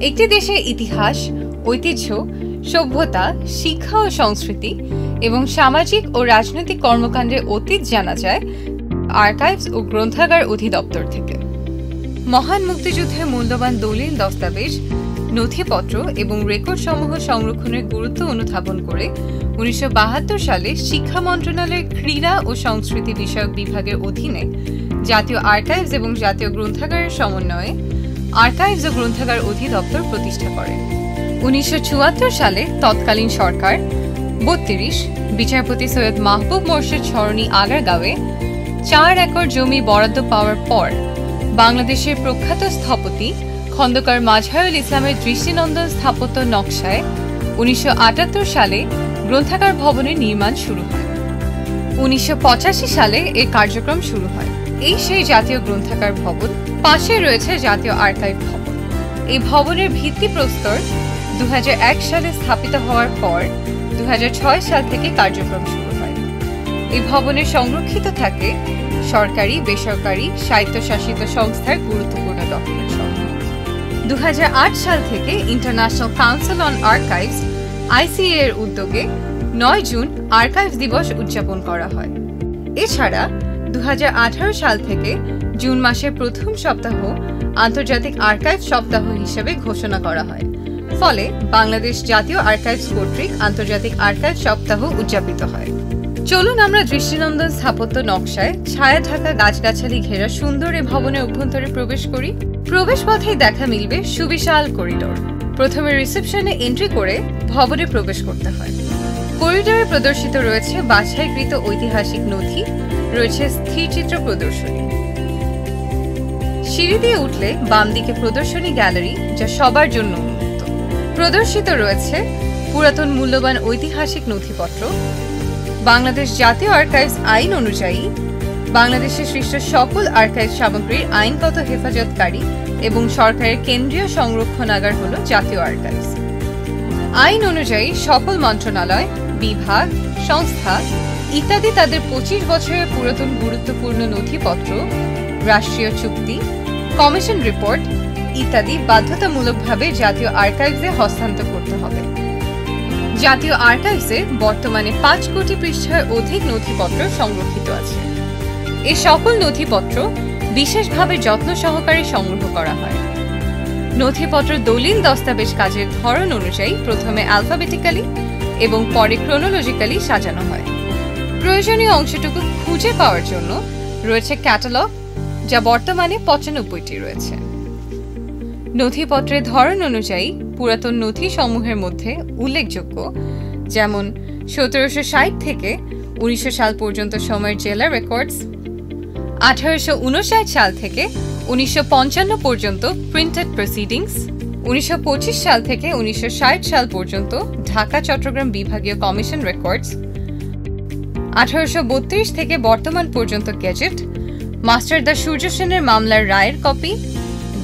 একটি দেশের ইতিহাস, ঐতিহ্য, সভ্যতা, শিক্ষা ও সংস্কৃতি এবং সামাজিক ও রাজনৈতিক কর্মকাণ্ডের অতীত জানা যায় আর্কাইভস ও গ্রন্থাগার অধিদপ্তর থেকে। মহান মুক্তিযুদ্ধের মূল্যবান দলিল, দস্তাবেজ, নথিপত্র এবং রেকর্ড সমূহ সংরক্ষণের গুরুত্ব অনুধাবন করে 1972 সালে শিক্ষা মন্ত্রণালয়ের ক্রীড়া ও সংস্কৃতি বিষয়ক বিভাগের অধীনে জাতীয় আর্কাইভস এবং জাতীয় গ্রন্থাগারের সমন্বয়ে আর্কাইভস ও গ্রন্থাগার অধিদপ্তর প্রতিষ্ঠা করে। 1974 সালে তৎকালীন সরকার 32 বিচারপতি সৈয়দ মাহবুব মোর্শেদ সরণি আগারগাঁওয়ে 4 একর জমি বরাদ্দ পাওয়ার পর বাংলাদেশের প্রখ্যাত স্থপতি খন্দকার মাজহারুল ইসলামের দৃষ্টিনন্দন স্থাপত্য নকশায় 1978 সালে গ্রন্থাগার ভবনের নির্মাণ শুরু হয়। 1985 সালে এর কার্যক্রম শুরু হয়। এই সেই জাতীয় গ্রন্থাগার ভবন। পাশে রয়েছে জাতীয় আর্কাইভ ভবন। এই ভবনের ভিত্তিপ্রস্তর 2001 সালে স্থাপিত হওয়ার পর 2006 সাল থেকে কার্যক্রম শুরু হয়। এই ভবনে সংরক্ষিত থাকে সরকারি, বেসরকারি, স্বায়ত্তশাসিত সংস্থার গুরুত্বপূর্ণ ডকুমেন্ট সমূহ। 2008 সাল থেকে international council on archives (ICA) এর উদ্যোগে 9 জুন আর্কাইভস দিবস উদযাপন করা হয়। এছাড়া 2018 সাল থেকে জুন মাসের প্রথম সপ্তাহ আন্তর্জাতিক আর্কাইভ সপ্তাহ হিসেবে ঘোষণা করা হয়। ফলে বাংলাদেশ জাতীয় আর্কাইভস কর্তৃক আন্তর্জাতিক আর্কাইভ সপ্তাহ উদযাপিত হয়। চলুন আমরা দৃষ্টিনন্দন স্থাপত্য নকশায় ছায়া ঢাকা গাছগাছালি ঘেরা সুন্দর এই ভবনের অভ্যন্তরে প্রবেশ করি। প্রবেশ পথেই দেখা মিলবে সুবিশাল করিডোর। প্রথমে রিসেপশনে এন্ট্রি করে ভবনে প্রবেশ করতে হয়। করিডোরে প্রদর্শিত রয়েছে বাছাইকৃত ঐতিহাসিক নথি, রয়েছে স্থিরচিত্র প্রদর্শনী। সিঁড়ি দিয়ে উঠলে বাম দিকে প্রদর্শনী গ্যালারি, যা সবার জন্য উন্মুক্ত। প্রদর্শিত রয়েছে পুরাতন মূল্যবান ঐতিহাসিক নথিপত্র, বাংলাদেশ জাতীয় আর্কাইভস আইন অনুযায়ী বাংলাদেশে সৃষ্ট সকল আর্কাইভ সামগ্রীর আইনগত হেফাজতকারী এবং সরকারের কেন্দ্রীয় সংরক্ষণাগার হল জাতীয় আর্কাইভস। আইন অনুযায়ী সকল মন্ত্রণালয়, বিভাগ, সংস্থা ইত্যাদি তাদের 25 বছরের পুরাতন গুরুত্বপূর্ণ নথিপত্র, রাষ্ট্রীয় চুক্তি, কমিশন রিপোর্ট ইত্যাদি বাধ্যতামূলকভাবে জাতীয় আর্কাইভসে হস্তান্তর করতে হবে। জাতীয় আর্কাইভসে বর্তমানে 5 কোটি পৃষ্ঠার অধিক নথিপত্র সংরক্ষিত আছে। এই সকল নথিপত্র বিশেষভাবে যত্ন সহকারে সংগ্রহ করা হয়। নথিপত্র দলিল, দস্তাবেজ কাজের ধরন অনুযায়ী প্রথমে অ্যালফাবেটিক্যালি এবং পরে ক্রোনোলজিক্যালি সাজানো হয়। প্রয়োজনীয় অংশটুকু খুঁজে পাওয়ার জন্য রয়েছে ক্যাটালগ, যা বর্তমানে 95টি রয়েছে। নথিপত্রের ধরন অনুযায়ী পুরাতন নথি সমূহের মধ্যে উল্লেখযোগ্য যেমন 1760 থেকে 1900 সাল পর্যন্ত সময়ের জেলা রেকর্ডস, 1859 সাল থেকে 1955 পর্যন্ত প্রিন্টেড প্রসিডিংস, 1925 সাল থেকে 1960 সাল পর্যন্ত ঢাকা চট্টগ্রাম বিভাগীয় কমিশন রেকর্ডস, 1832 থেকে বর্তমান পর্যন্ত গেজেট, মাস্টার দা সূর্য সেনের মামলার রায়ের কপি,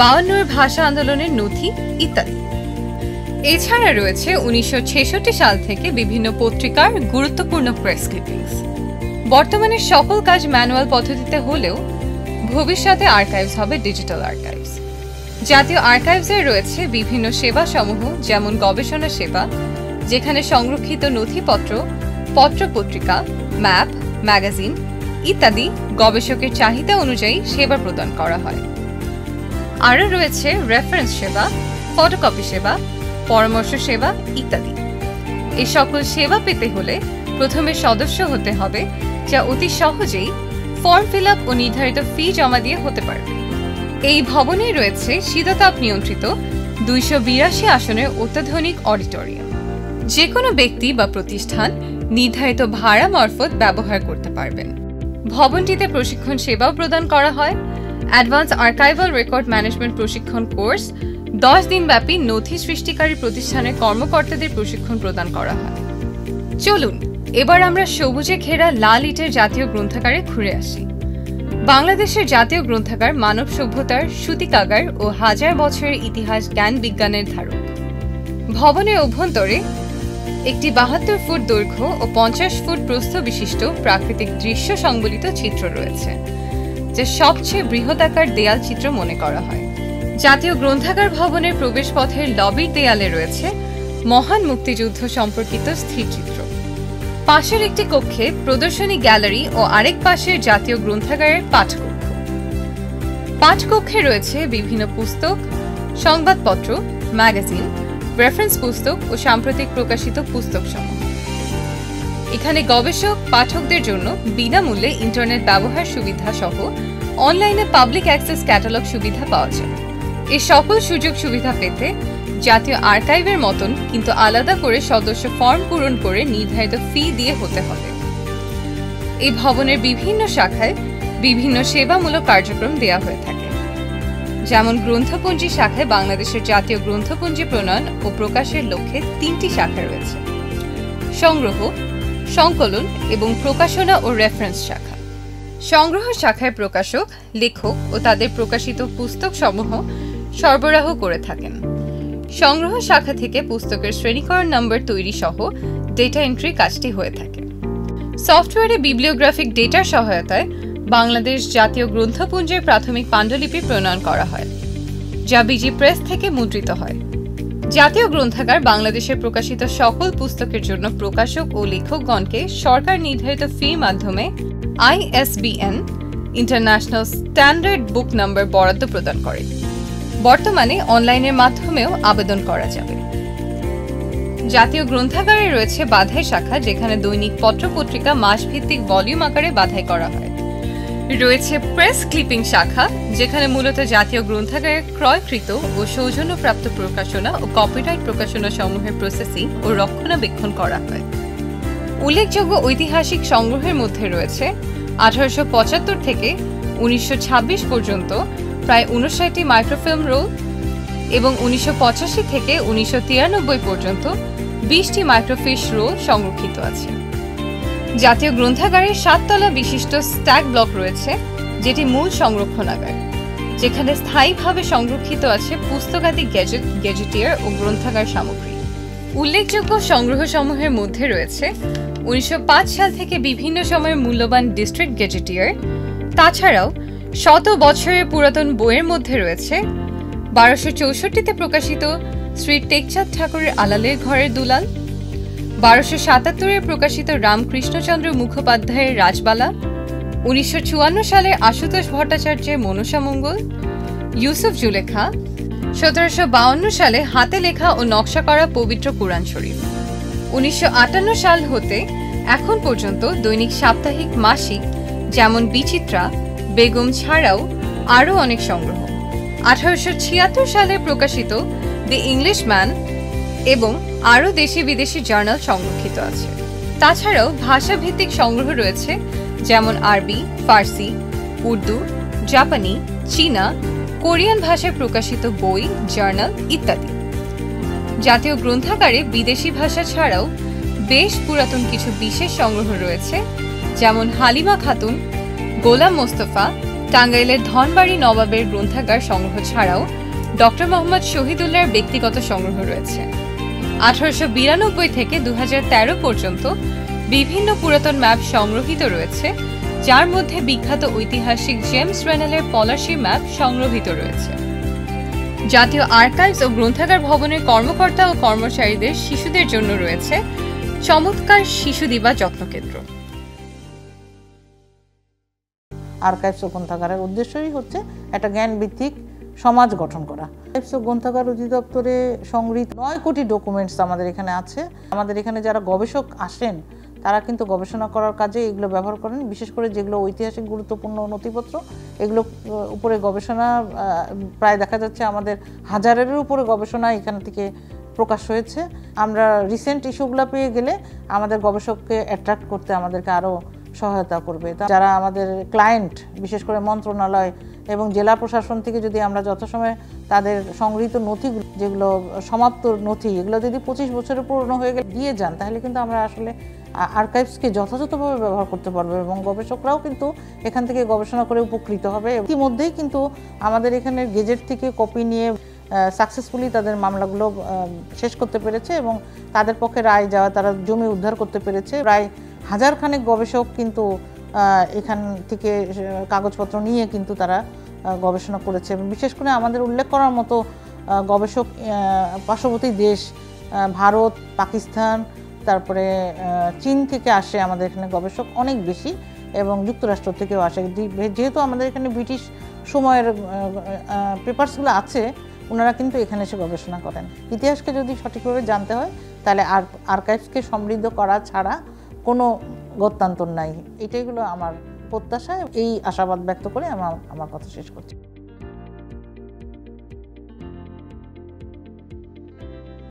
52 ভাষা আন্দোলনের নথি ইত্যাদি। এছাড়া রয়েছে 1966 সাল থেকে বিভিন্ন পত্রিকার গুরুত্বপূর্ণ প্রেস ক্লিপিংস। বর্তমানে সকল কাজ ম্যানুয়াল পদ্ধতিতে হলেও ভবিষ্যতে আর্কাইভস হবে ডিজিটাল আর্কাইভস। জাতীয় আর্কাইভসে রয়েছে বিভিন্ন সেবা সমূহ, যেমন গবেষণা সেবা, যেখানে সংরক্ষিত নথিপত্র, পত্রপত্রিকা, ম্যাপ, ম্যাগাজিন ইত্যাদি গবেষকের চাহিদা অনুযায়ী সেবা প্রদান করা হয়। আরও রয়েছে রেফারেন্স সেবা, ফটোকপি সেবা, পরামর্শ সেবা ইত্যাদি। এই সকল সেবা পেতে হলে প্রথমে সদস্য হতে হবে, যা অতি সহজেই ফর্ম ফিল আপ ও নির্ধারিত ফি জমা দিয়ে হতে পারে। এই ভবনে রয়েছে শীততাপ নিয়ন্ত্রিত 282 আসনের অত্যাধুনিক অডিটোরিয়াম। যে কোনো ব্যক্তি বা প্রতিষ্ঠান নির্ধারিত ভাড়া মারফত ব্যবহার করতে পারবেন। ভবনটিতে প্রশিক্ষণ সেবাও প্রদান করা হয়। অ্যাডভান্স আর্কাইভাল রেকর্ড ম্যানেজমেন্ট প্রশিক্ষণ কোর্স, 10 দিন ব্যাপী নথি সৃষ্টিকারী প্রতিষ্ঠানের কর্মকর্তাদের প্রশিক্ষণ প্রদান করা হয়। চলুন এবার আমরা সবুজে ঘেরা লাল ইটের জাতীয় গ্রন্থাগারে ঘুরে আসি। বাংলাদেশের জাতীয় গ্রন্থাগার মানব সভ্যতার সূতিকাগার ও হাজার বছরের ইতিহাস, জ্ঞান বিজ্ঞানের ধারক। ভবনের অভ্যন্তরে একটি 72 ফুট দৈর্ঘ্য ও 50 ফুট প্রস্থ বিশিষ্ট প্রাকৃতিক দৃশ্য সংবলিত চিত্র রয়েছে, যা সবচেয়ে বৃহদাকার দেয়াল চিত্র মনে করা হয়। জাতীয় গ্রন্থাগার ভবনের প্রবেশপথের লবির দেয়ালে রয়েছে মহান মুক্তিযুদ্ধ সম্পর্কিত স্থিরচিত্র। পাশের একটি কক্ষে প্রদর্শনী গ্যালারি ও আরেক পাশের জাতীয় গ্রন্থাগারের পাঠকক্ষ। পাঠকক্ষে রয়েছে বিভিন্ন পুস্তক, সংবাদপত্র, ম্যাগাজিন, রেফারেন্স পুস্তক ও সাম্প্রতিক প্রকাশিত পুস্তকসমূহ। এখানে গবেষক পাঠকদের জন্য বিনামূল্যে ইন্টারনেট ব্যবহার সুবিধা সহ অনলাইনে পাবলিক অ্যাক্সেস ক্যাটালগ সুবিধা পাওয়া যায়। এই সকল সুযোগ সুবিধা পেতে জাতীয় আর্কাইভের মতন কিন্তু আলাদা করে সদস্য ফর্ম পূরণ করে নির্ধারিত ফি দিয়ে হতে হবে। এই ভবনের বিভিন্ন শাখায় বিভিন্ন সেবামূলক কার্যক্রম দেওয়া হয়ে থাকে। যেমন গ্রন্থপঞ্জি শাখায় বাংলাদেশের জাতীয় গ্রন্থপঞ্জি প্রণয়ন ও প্রকাশের লক্ষ্যে 3টি শাখা রয়েছে: সংগ্রহ, সংকলন এবং প্রকাশনা ও রেফারেন্স শাখা। সংগ্রহ শাখায় প্রকাশক, লেখক ও তাদের প্রকাশিত পুস্তক সমূহ সরবরাহ করে থাকেন। সংগ্রহ শাখা থেকে পুস্তকের শ্রেণীকরণ নম্বর তৈরি সহ ডেটা এন্ট্রি কাজটি হয়ে থাকে। সফটওয়্যারে বিব্লিওগ্রাফিক ডেটার সহায়তায় বাংলাদেশ জাতীয় গ্রন্থপুঞ্জের প্রাথমিক পাণ্ডুলিপি প্রণয়ন করা হয়, যা বিজি প্রেস থেকে মুদ্রিত হয়। জাতীয় গ্রন্থাগার বাংলাদেশের প্রকাশিত সকল পুস্তকের জন্য প্রকাশক ও লেখকগণকে সরকার নির্ধারিত ফির মাধ্যমে ISBN ইন্টারন্যাশনাল স্ট্যান্ডার্ড বুক নম্বর বরাদ্দ প্রদান করে। বর্তমানে অনলাইনের মাধ্যমেও আবেদন করা যাবে। জাতীয় গ্রন্থাগারে রয়েছে বাধাই শাখা, যেখানে দৈনিক পত্রপত্রিকা মাসভিত্তিক ভলিউম আকারে বাধাই করা হয়। রয়েছে প্রেস ক্লিপিং শাখা, যেখানে মূলত জাতীয় গ্রন্থাগারে ক্রয়কৃত ও সৌজন্যপ্রাপ্ত প্রকাশনা ও কপিরাইট প্রকাশনা সমূহের প্রসেসিং ও রক্ষণাবেক্ষণ করা হয়। উল্লেখযোগ্য ঐতিহাসিক সংগ্রহের মধ্যে রয়েছে 1875 থেকে 1926 পর্যন্ত প্রায় 59টি মাইক্রোফিল্ম রোল এবং 1985 থেকে 1993 পর্যন্ত 20টি মাইক্রোফিশ রোল সংরক্ষিত আছে। জাতীয় গ্রন্থাগারের 7 তলা বিশিষ্ট স্ট্যাক ব্লক রয়েছে, যেটি মূল সংরক্ষণাগার, যেখানে স্থায়ীভাবে সংরক্ষিত আছে পুস্তকাদি গেজেটিয়ার ও গ্রন্থাগার সামগ্রী। উল্লেখযোগ্য সংগ্রহসমূহের মধ্যে রয়েছে 1905 সাল থেকে বিভিন্ন সময়ের মূল্যবান ডিস্ট্রিক্ট গেজেটিয়ার। তাছাড়াও শত বছরের পুরাতন বইয়ের মধ্যে রয়েছে 1264তে প্রকাশিত শ্রী টেকচাঁদ ঠাকুরের আলালের ঘরের দুলাল, 1277 প্রকাশিত রামকৃষ্ণচন্দ্র মুখোপাধ্যায়ের রাজবালা, 1954 সালের আশুতোষ ভট্টাচার্যের মনসা মঙ্গল, ইউসুফ জুলেখা, 1752 সালে হাতে লেখা ও নকশা করা পবিত্র কুরআন শরীফ। 1958 সাল হতে এখন পর্যন্ত দৈনিক, সাপ্তাহিক, মাসিক যেমন বিচিত্রা, বেগম ছাড়াও আরও অনেক সংগ্রহ। 1876 সালে প্রকাশিত দি ইংলিশম্যান এবং আরও দেশি বিদেশি জার্নাল সংরক্ষিত আছে। তাছাড়াও ভাষাভিত্তিক সংগ্রহ রয়েছে, যেমন আরবি, ফার্সি, উর্দু, জাপানি, চীনা, কোরিয়ান ভাষায় প্রকাশিত বই, জার্নাল ইত্যাদি। জাতীয় গ্রন্থাগারে বিদেশি ভাষা ছাড়াও বেশ পুরাতন কিছু বিশেষ সংগ্রহ রয়েছে, যেমন হালিমা খাতুন, গোলাম মোস্তফা, টাঙ্গাইলের ধনবাড়ি নবাবের গ্রন্থাগার সংগ্রহ ছাড়াও ডক্টর মোহাম্মদ শহীদুল্লাহর ব্যক্তিগত সংগ্রহ রয়েছে। 1892 থেকে 2013 পর্যন্ত বিভিন্ন পুরাতন ম্যাপ সংগ্রহীত রয়েছে, যার মধ্যে বিখ্যাত ঐতিহাসিক জেমস রেনেলের পলাশি ম্যাপ সংগ্রহীত রয়েছে। জাতীয় আর্কাইভস ও গ্রন্থাগার ভবনের কর্মকর্তা ও কর্মচারীদের শিশুদের জন্য রয়েছে চমৎকার শিশু দিবা যত্নকেন্দ্র। আর্কাইভস ও গ্রন্থাগারের উদ্দেশ্যই হচ্ছে একটা জ্ঞানভিত্তিক সমাজ গঠন করা। আর্কাইভস ও গ্রন্থাগার অধিদপ্তরে সংগৃহীত 9 কোটি ডকুমেন্টস আমাদের এখানে আছে। আমাদের এখানে যারা গবেষক আসেন তারা কিন্তু গবেষণা করার কাজে এগুলো ব্যবহার করেন, বিশেষ করে যেগুলো ঐতিহাসিক গুরুত্বপূর্ণ নথিপত্র, এগুলো উপরে গবেষণা প্রায় দেখা যাচ্ছে আমাদের 1000-এর উপরে গবেষণা এখান থেকে প্রকাশ হয়েছে। আমরা রিসেন্ট ইস্যুগুলো পেয়ে গেলে আমাদের গবেষককে অ্যাট্রাক্ট করতে আমাদেরকে আরও সহায়তা করবে। যারা আমাদের ক্লায়েন্ট, বিশেষ করে মন্ত্রণালয় এবং জেলা প্রশাসন থেকে যদি আমরা যথাসময়ে তাদের সংগৃহীত নথিগুলো, যেগুলো সমাপ্ত নথি, এগুলো যদি 25 বছরের পুরনো হয়ে গেলে দিয়ে যান, তাহলে কিন্তু আমরা আসলে আর্কাইভসকে যথাযথভাবে ব্যবহার করতে পারবো এবং গবেষকরাও কিন্তু এখান থেকে গবেষণা করে উপকৃত হবে। ইতিমধ্যেই কিন্তু আমাদের এখানে গেজেট থেকে কপি নিয়ে সাকসেসফুলি তাদের মামলাগুলো শেষ করতে পেরেছে এবং তাদের পক্ষে রায় যাওয়া, তারা জমি উদ্ধার করতে পেরেছে। প্রায় 1000 খানেক গবেষক কিন্তু এখান থেকে কাগজপত্র নিয়ে কিন্তু তারা গবেষণা করেছে। বিশেষ করে আমাদের উল্লেখ করার মতো গবেষক পার্শ্ববর্তী দেশ ভারত, পাকিস্তান, তারপরে চীন থেকে আসে আমাদের এখানে গবেষক অনেক বেশি, এবং যুক্তরাষ্ট্র থেকেও আসে। যেহেতু আমাদের এখানে ব্রিটিশ সময়ের পেপারসগুলো আছে, ওনারা কিন্তু এখানে এসে গবেষণা করেন। ইতিহাসকে যদি সঠিকভাবে জানতে হয় তাহলে আর্কাইভসকে সমৃদ্ধ করা ছাড়া কোনো গত্যান্তর নাই। এটাই হলো আমার প্রত্যাশা। এই আশাবাদ ব্যক্ত করে আমার কথা শেষ করছি।